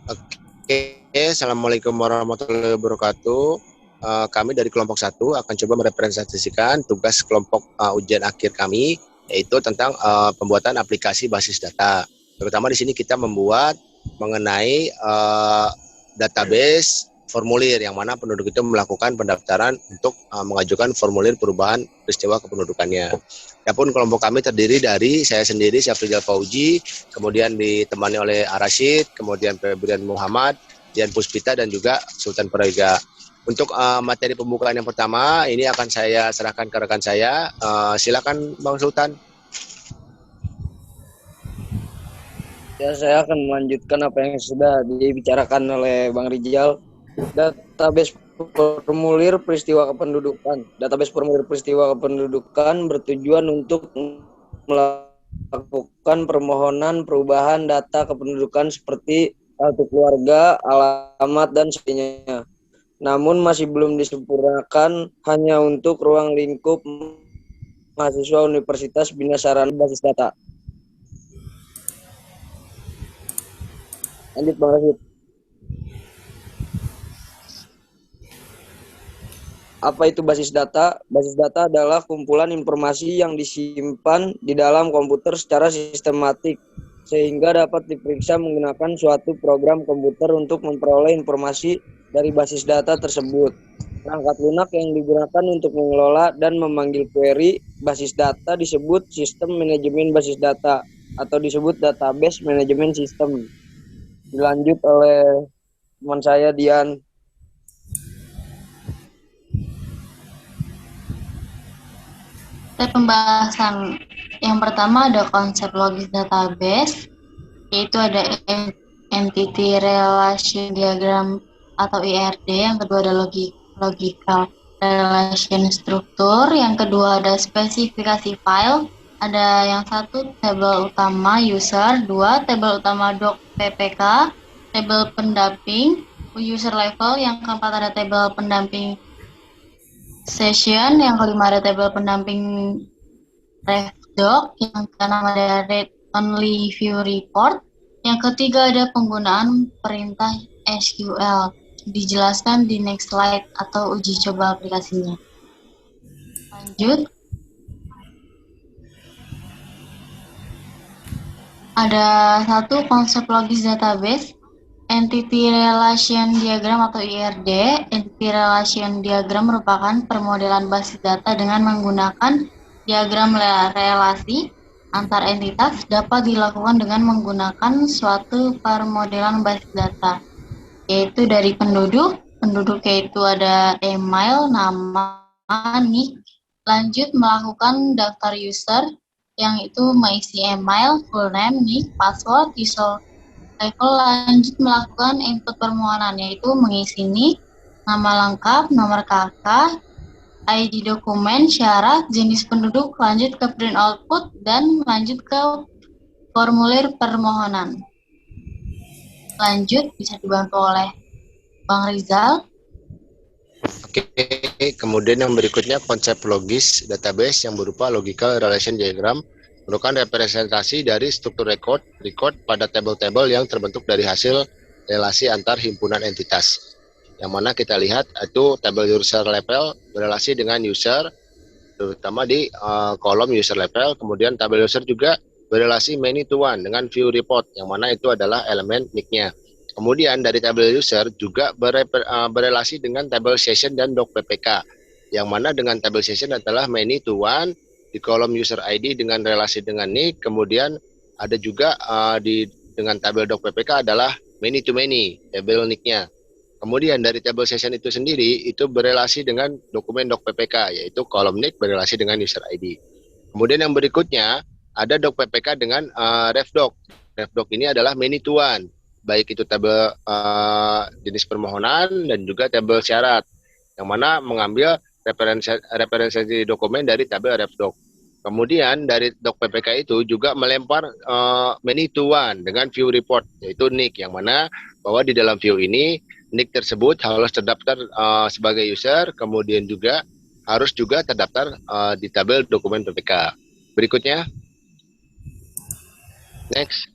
Oke, Assalamualaikum warahmatullahi wabarakatuh. Kami dari kelompok 1 akan coba merepresentasikan tugas kelompok ujian akhir kami, yaitu tentang pembuatan aplikasi basis data. Terutama di sini kita membuat mengenai database formulir yang mana penduduk itu melakukan pendaftaran untuk mengajukan formulir perubahan peristiwa kependudukannya. Adapun kelompok kami terdiri dari saya sendiri, Syafrizal Fauji, kemudian ditemani oleh Arasid, kemudian Febrian Muhammad, Dian Puspita, dan juga Sultan Prayoga. Untuk materi pembukaan yang pertama, ini akan saya serahkan ke rekan saya. Silakan Bang Sultan. Ya, saya akan melanjutkan apa yang sudah dibicarakan oleh Bang Rijal. Database formulir peristiwa kependudukan. Database formulir peristiwa kependudukan bertujuan untuk melakukan permohonan perubahan data kependudukan seperti kartu keluarga, alamat, dan sebagainya. Namun masih belum disempurnakan hanya untuk ruang lingkup mahasiswa Universitas Bina Sarana Basis Data. Lanjut Bang Rashid. Apa itu basis data? Basis data adalah kumpulan informasi yang disimpan di dalam komputer secara sistematik, sehingga dapat diperiksa menggunakan suatu program komputer untuk memperoleh informasi dari basis data tersebut. Perangkat lunak yang digunakan untuk mengelola dan memanggil query basis data disebut sistem manajemen basis data atau disebut database management system. Dilanjut oleh teman saya Dian. Pembahasan yang pertama ada konsep logis database, yaitu ada entity relation diagram atau IRD, yang kedua ada logical relation structure, yang kedua ada spesifikasi file, ada yang satu tabel utama user, dua tabel utama doc PPK, tabel pendamping user level, yang keempat ada tabel pendamping session, yang kelima ada tabel pendamping refdoc, yang keenam ada read only view report, yang ketiga ada penggunaan perintah SQL. Dijelaskan di next slide atau uji coba aplikasinya. Lanjut. Ada satu konsep logis database, entity relation diagram atau IRD. Entity relation diagram merupakan permodelan basis data dengan menggunakan diagram relasi antar entitas, dapat dilakukan dengan menggunakan suatu permodelan basis data, yaitu dari penduduk yaitu ada email, nama, nick. Lanjut melakukan daftar user, yang itu mengisi email, full name, nick, password, user level. Lanjut melakukan input permohonan, yaitu mengisi nick, nama lengkap, nomor KK, ID dokumen, syarat, jenis penduduk, lanjut ke print output, dan lanjut ke formulir permohonan. Lanjut bisa dibantu oleh Bang Rizal. Oke, kemudian yang berikutnya konsep logis database yang berupa logical relation diagram merupakan representasi dari struktur record pada tabel-tabel yang terbentuk dari hasil relasi antar himpunan entitas. Yang mana kita lihat itu tabel user level berelasi dengan user, terutama di kolom user level. Kemudian tabel user juga berelasi many to one dengan view report, yang mana itu adalah elemen nick-nya. Kemudian dari tabel user juga berelasi dengan tabel session dan doc PPK, yang mana dengan tabel session adalah many to one di kolom user ID dengan relasi dengan nick. Kemudian ada juga dengan tabel doc PPK adalah many to many, tabel nick-nya. Kemudian dari tabel session itu sendiri itu berelasi dengan dokumen doc PPK, yaitu kolom nick berelasi dengan user ID. Kemudian yang berikutnya ada doc PPK dengan refdoc. Refdoc ini adalah many to one, baik itu tabel jenis permohonan dan juga tabel syarat, yang mana mengambil referensi dokumen dari tabel refdoc. Kemudian dari doc PPK itu juga melempar many to one dengan view report, yaitu nick, yang mana bahwa di dalam view ini nick tersebut harus terdaftar sebagai user, kemudian juga harus juga terdaftar di tabel dokumen PPK. Berikutnya, next.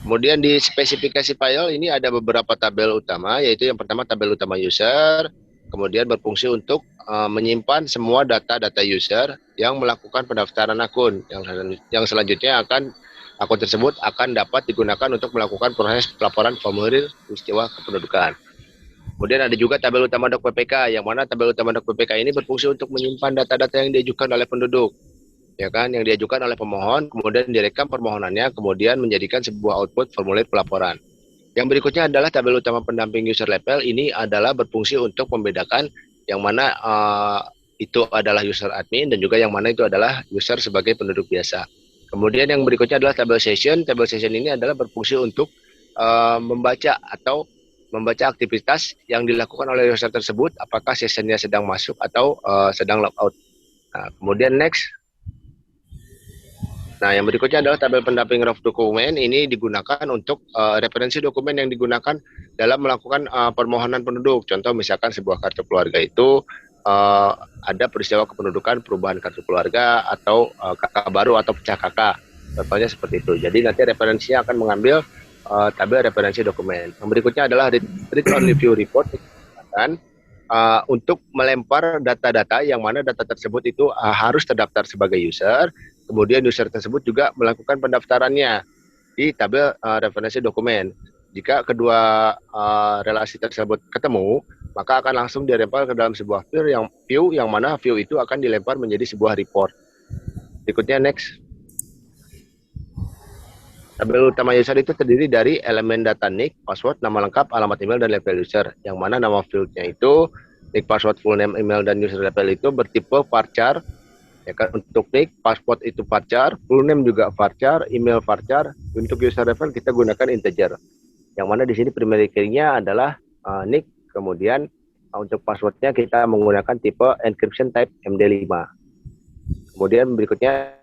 Kemudian di spesifikasi file ini ada beberapa tabel utama, yaitu yang pertama tabel utama user, kemudian berfungsi untuk menyimpan semua data-data user yang melakukan pendaftaran akun. Yang selanjutnya akun tersebut akan dapat digunakan untuk melakukan proses pelaporan formulir peristiwa kependudukan. Kemudian ada juga tabel utama Doc PPK, yang mana tabel utama Doc PPK ini berfungsi untuk menyimpan data-data yang diajukan oleh penduduk, ya kan, yang diajukan oleh pemohon, kemudian direkam permohonannya, kemudian menjadikan sebuah output formulir pelaporan. Yang berikutnya adalah tabel utama pendamping user level. Ini adalah berfungsi untuk membedakan yang mana itu adalah user admin dan juga yang mana itu adalah user sebagai penduduk biasa. Kemudian yang berikutnya adalah tabel session. Tabel session ini adalah berfungsi untuk membaca aktivitas yang dilakukan oleh user tersebut, apakah sessionnya sedang masuk atau sedang logout. Nah, kemudian next. Nah, yang berikutnya adalah tabel pendamping rough dokumen. Ini digunakan untuk referensi dokumen yang digunakan dalam melakukan permohonan penduduk. Contoh misalkan sebuah kartu keluarga itu ada peristiwa kependudukan, perubahan kartu keluarga, atau kakak baru atau pecah kakak. Contohnya seperti itu. Jadi nanti referensinya akan mengambil tabel referensi dokumen. Yang berikutnya adalah read only view report. Untuk melempar data-data yang mana data tersebut itu harus terdaftar sebagai user. Kemudian user tersebut juga melakukan pendaftarannya di tabel referensi dokumen. Jika kedua relasi tersebut ketemu, maka akan langsung dilempar ke dalam sebuah view yang mana view itu akan dilempar menjadi sebuah report. Berikutnya next. Tabel utama user itu terdiri dari elemen data nick, password, nama lengkap, alamat email, dan level user. Yang mana nama fieldnya itu nick, password, full name, email, dan user level itu bertipe varchar. Ya kan, untuk nick, password itu varchar, full name juga varchar, email varchar. Untuk user level kita gunakan integer. Yang mana di sini primary key-nya adalah nick, kemudian untuk passwordnya kita menggunakan tipe encryption type MD5. Kemudian berikutnya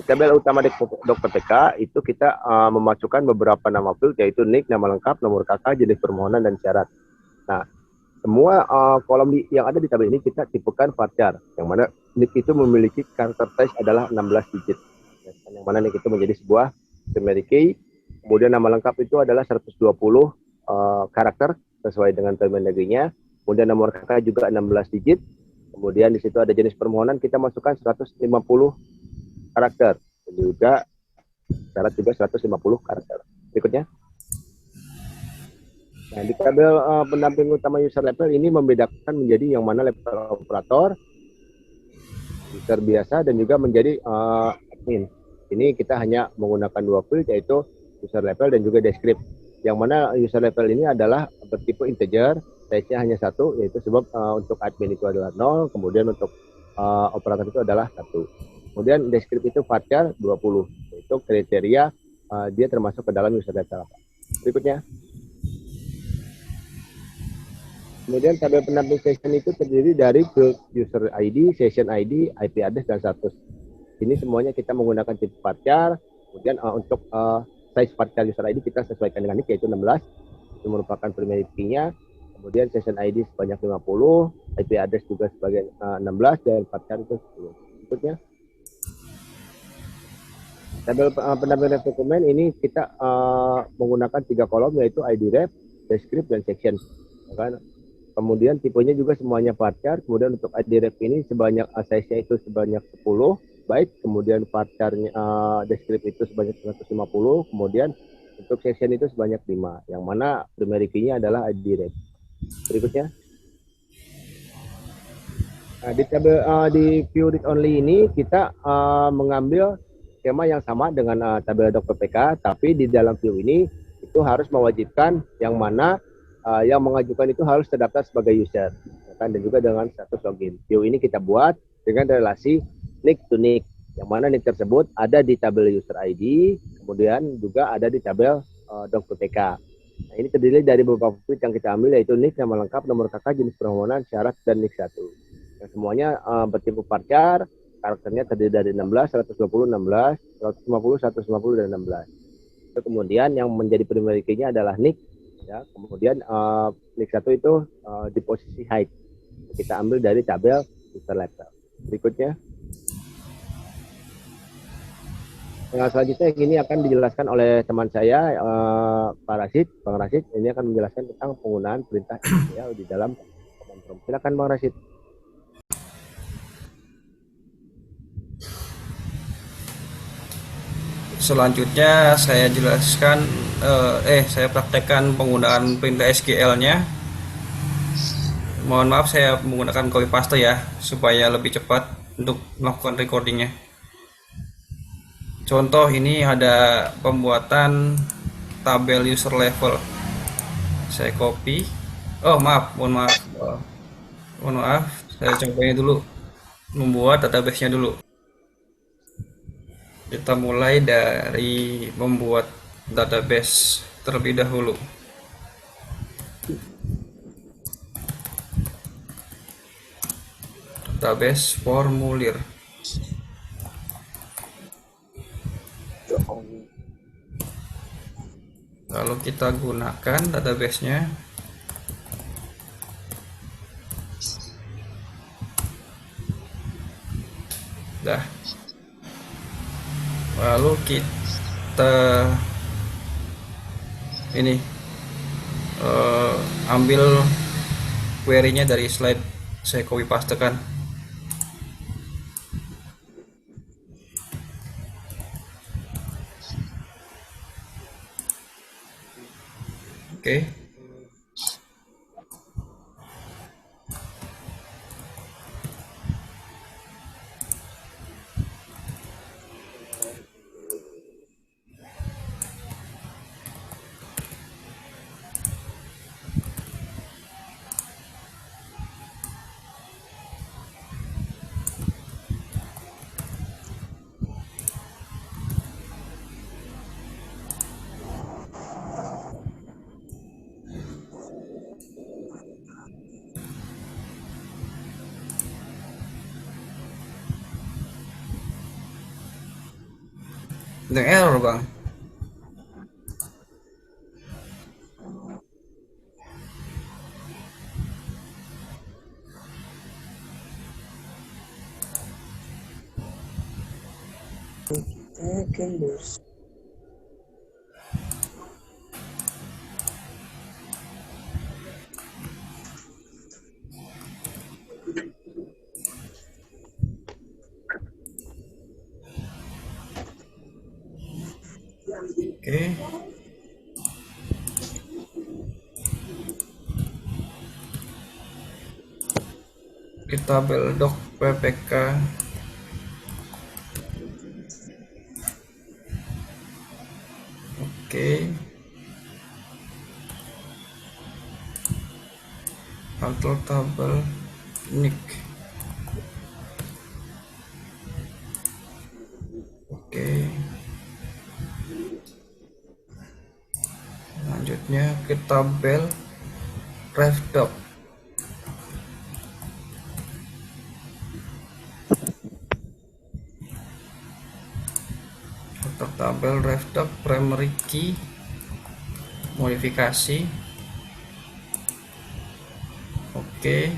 tabel utama Doc PPK itu kita memasukkan beberapa nama field, yaitu nick, nama lengkap, nomor KK, jenis permohonan, dan syarat. Nah, semua kolom yang ada di tabel ini kita tipekan varchar, yang mana nick itu memiliki character size adalah 16 digit. Yang mana nick itu menjadi sebuah primary key. Kemudian nama lengkap itu adalah 120 karakter sesuai dengan Permendagri-nya. Kemudian nomor KK juga 16 digit. Kemudian di situ ada jenis permohonan, kita masukkan 150 karakter. Dan juga syarat juga 150 karakter. Berikutnya. Nah, di tabel pendamping utama user level ini membedakan menjadi yang mana level operator, user biasa, dan juga menjadi admin. Ini kita hanya menggunakan dua field, yaitu user level dan juga descript. Yang mana user level ini adalah bertipe integer, size-nya hanya 1, yaitu sebab untuk admin itu adalah 0, kemudian untuk operator itu adalah 1. Kemudian descript itu varchar 20, yaitu kriteria dia termasuk ke dalam user level. Berikutnya. Kemudian tabel pendamping session itu terdiri dari field user ID, session ID, IP address, dan status. Ini semuanya kita menggunakan tipe varchar. Kemudian untuk size varchar user ID kita sesuaikan dengan nick, yaitu 16. Itu merupakan primary key-nya. Kemudian session ID sebanyak 50, IP address juga sebagai 16, dan varchar itu 10. Berikutnya. Tabel pendamping dokumen ini kita menggunakan 3 kolom, yaitu ID ref, descript, dan section. Kan? Kemudian tipenya juga semuanya varchar. Kemudian untuk ID ref ini sebanyak size-nya itu sebanyak 10 byte. Kemudian varcharnya descript itu sebanyak 150. Kemudian untuk section itu sebanyak 5. Yang mana primary key-nya adalah ID ref. Berikutnya. Nah, di tabel di view read only ini kita mengambil skema yang sama dengan tabel Doc PPK, tapi di dalam view ini itu harus mewajibkan yang mana yang mengajukan itu harus terdaftar sebagai user, dan juga dengan status login. View ini kita buat dengan relasi nick to nick, yang mana nick tersebut ada di tabel user ID, kemudian juga ada di tabel Doc PPK. Nah, ini terdiri dari beberapa field yang kita ambil, yaitu nick, nama lengkap, nomor KK, jenis permohonan, syarat, dan nick 1. Yang semuanya bertipe varchar, karakternya terdiri dari 16, 120, 16, 150, 150, dan 16. Kemudian yang menjadi primary key-nya adalah nick. Ya, kemudian nick 1 itu di posisi hide. Kita ambil dari tabel user level. Berikutnya. Yang selanjutnya ini akan dijelaskan oleh teman saya, Pak Rashid. Bang Rashid ini akan menjelaskan tentang penggunaan perintah SQL di dalam command prompt. Silakan Bang Rashid. Selanjutnya saya jelaskan, saya praktekkan penggunaan perintah SQL-nya. Mohon maaf saya menggunakan copy paste ya, supaya lebih cepat untuk melakukan recordingnya. Contoh ini ada pembuatan tabel user level. Saya copy. Oh maaf, mohon maaf. Saya cobain dulu membuat database-nya dulu. Kita mulai dari membuat database terlebih dahulu. Database formulir. Lalu kita gunakan database-nya. Dah. Lalu kita ini ambil query-nya dari slide saya copy pastekan. Oke. Ada error bang. Oke. Kita tabel doc ppk. Oke. Control tabel nick. Oke. Selanjutnya ke tabel refdoc. Untuk tabel refdoc primary key modifikasi. Oke.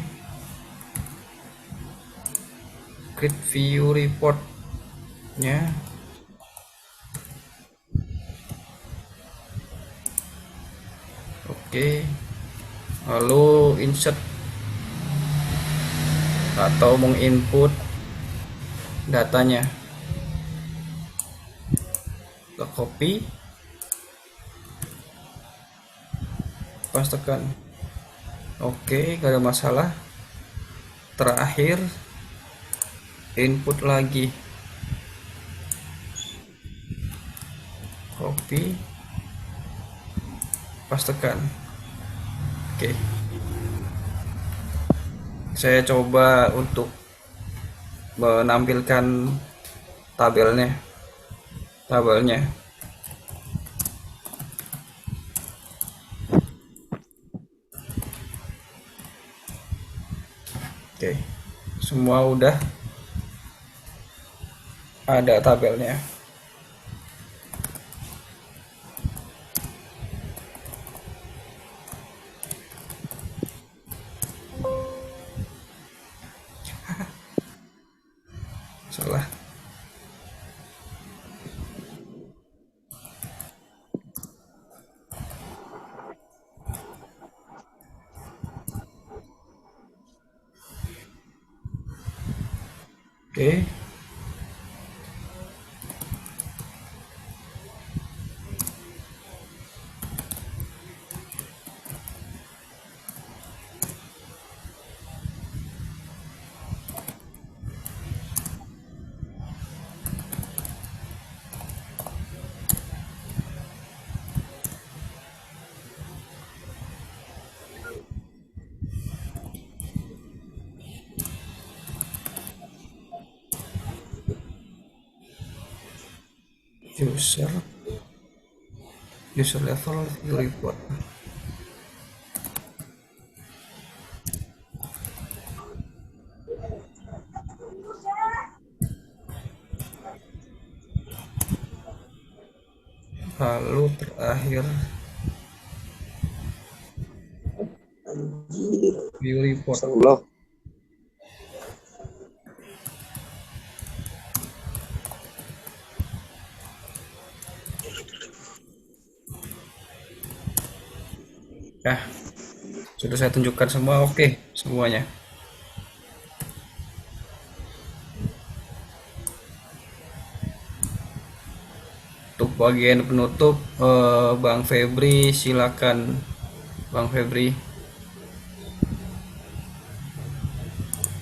Create view report-nya. Oke. Lalu insert atau menginput datanya. Kita copy, pastekan. Oke, gak ada masalah. Terakhir input lagi, copy, pastekan. Oke, saya coba untuk menampilkan tabelnya. Oke, semua udah ada tabelnya. Salah. Oke. User level view report. Lalu terakhir view report. Allah. Ya, sudah saya tunjukkan semua. Oke, semuanya. Untuk bagian penutup, Bang Febri, silakan, Bang Febri.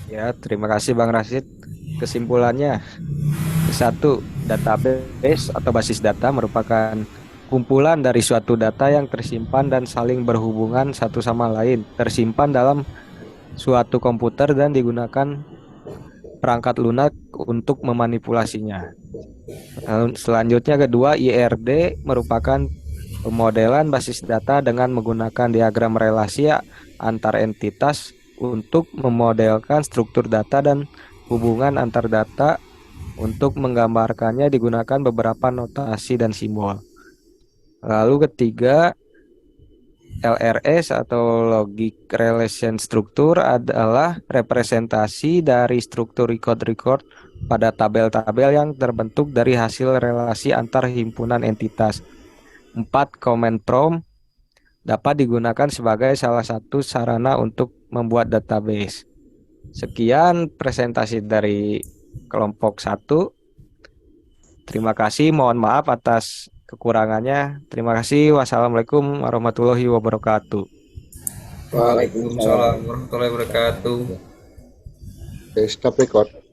Ya, terima kasih Bang Rasid. Kesimpulannya, satu, database atau basis data merupakan kumpulan dari suatu data yang tersimpan dan saling berhubungan satu sama lain, tersimpan dalam suatu komputer dan digunakan perangkat lunak untuk memanipulasinya. Selanjutnya kedua, IRD merupakan pemodelan basis data dengan menggunakan diagram relasi antar entitas untuk memodelkan struktur data dan hubungan antar data. Untuk menggambarkannya digunakan beberapa notasi dan simbol. Lalu ketiga, LRS atau Logic Relation Structure adalah representasi dari struktur record-record pada tabel-tabel yang terbentuk dari hasil relasi antar himpunan entitas. 4. Command prompt dapat digunakan sebagai salah satu sarana untuk membuat database. Sekian presentasi dari kelompok 1. Terima kasih, mohon maaf atas kekurangannya. Terima kasih. Wassalamualaikum warahmatullahi wabarakatuh. Waalaikumsalam warahmatullahi wabarakatuh. Stop record.